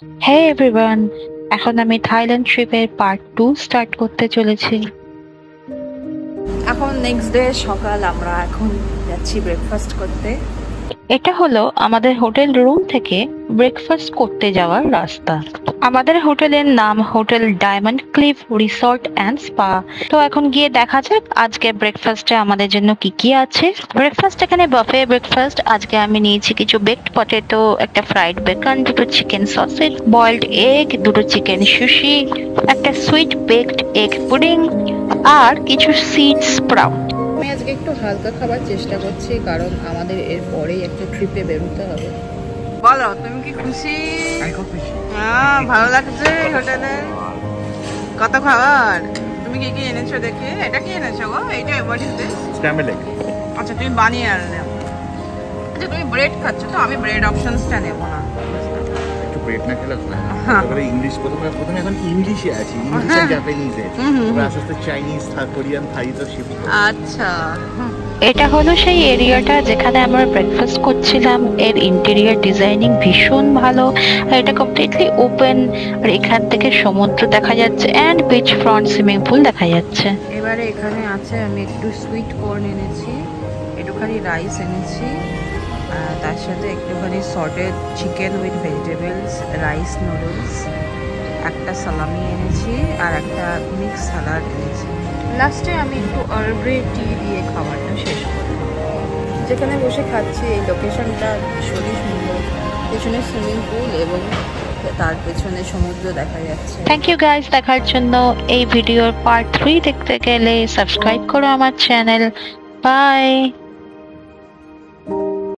হে everyone, এখন আমি Thailand ট্রিপের পার্ট 2 স্টার্ট করতে চলেছি। এখন নেক্সট ডে সকাল, আমরা এখন যাচ্ছি ব্রেকফাস্ট করতে। এটা হলো আমাদের হোটেল রুম থেকে ব্রেকফাস্ট করতে যাওয়ার রাস্তা। আমাদের হোটেলের নাম hotel diamond cliff resort and spa. তো এখন গিয়ে দেখা যাক আজকে ব্রেকফাস্টে আমাদের জন্য কি কি আছে। ব্রেকফাস্ট এখানে বাফে ব্রেকফাস্ট। আজকে আমি নিয়েছি কিছু বেকড পটেটো, একটা ফ্রাইড বেকন, দুটো চিকেন সসেজ, বয়েলড এগ, দুটো চিকেন সুশি, একটা সুইট বেকড এগ পুডিং আর কিছু সিড স্প্রাউট। আমি আজকে একটু হালকা খাবার চেষ্টা করছি, কারণ আমাদের এর পরেই একটা ট্রিপে বেরোতে হবে। বলো, তুমি কি খুশি? হ্যাঁ, ভালো লাগছে হোটেলে। কত খাবার! তুমি কি কি এনেছো দেখে? এটা কি এনেছো গো? এইটা what is this? Scramble egg. আচ্ছা, তুমি বানিয়ে আনলে। আচ্ছা, তুমি ব্রেড খাচ্ছ তো? আমি ব্রেড অপশনসটা নেব না। একটু ব্রেড না খেলে হয় না। তারপরে ইংলিশ প্রথমে এখন ইংলিশে আছি, ইংলিশ আর জাপানিজে। তারপরে আস্তে আস্তে চাইনিজ, কোরিয়ান, থাই তো শিখবো। আচ্ছা, এটা হলো সেই এরিয়াটা যেখানে আমরা ব্রেকফাস্ট করছিলাম। এর ইন্টেরিয়ার ডিজাইনিং ভীষণ ভালো, আর এটা কমপ্লিটলি ওপেন, আর এখান থেকে সমুদ্র দেখা যাচ্ছে and beach front swimming pool দেখা যাচ্ছে। এবারে এখানে আছে, আমি একটু সুইট কর্ন এনেছি, একটুখানি রাইস এনেছি, তার সাথে একটুখানি sautéed chicken with vegetables, rice noodles, একটা সালামি এনেছি আর একটা মিক্স সালাড এনেছি। লাস্টে আমি একটু আর্ল গ্রে টি দিয়ে খাবারটা শেষ করব। যেখানে বসে খাচ্ছি এই লোকেশনটা ভীষণই সুন্দর, পেছনে সুইমিং পুল এবং তার পেছনে সমুদ্র দেখা যাচ্ছে। থ্যাংক ইউ গাইস দেখার জন্য। এই ভিডিওর পার্ট 3 দেখতে গেলে সাবস্ক্রাইব করো আমার চ্যানেল। বাই।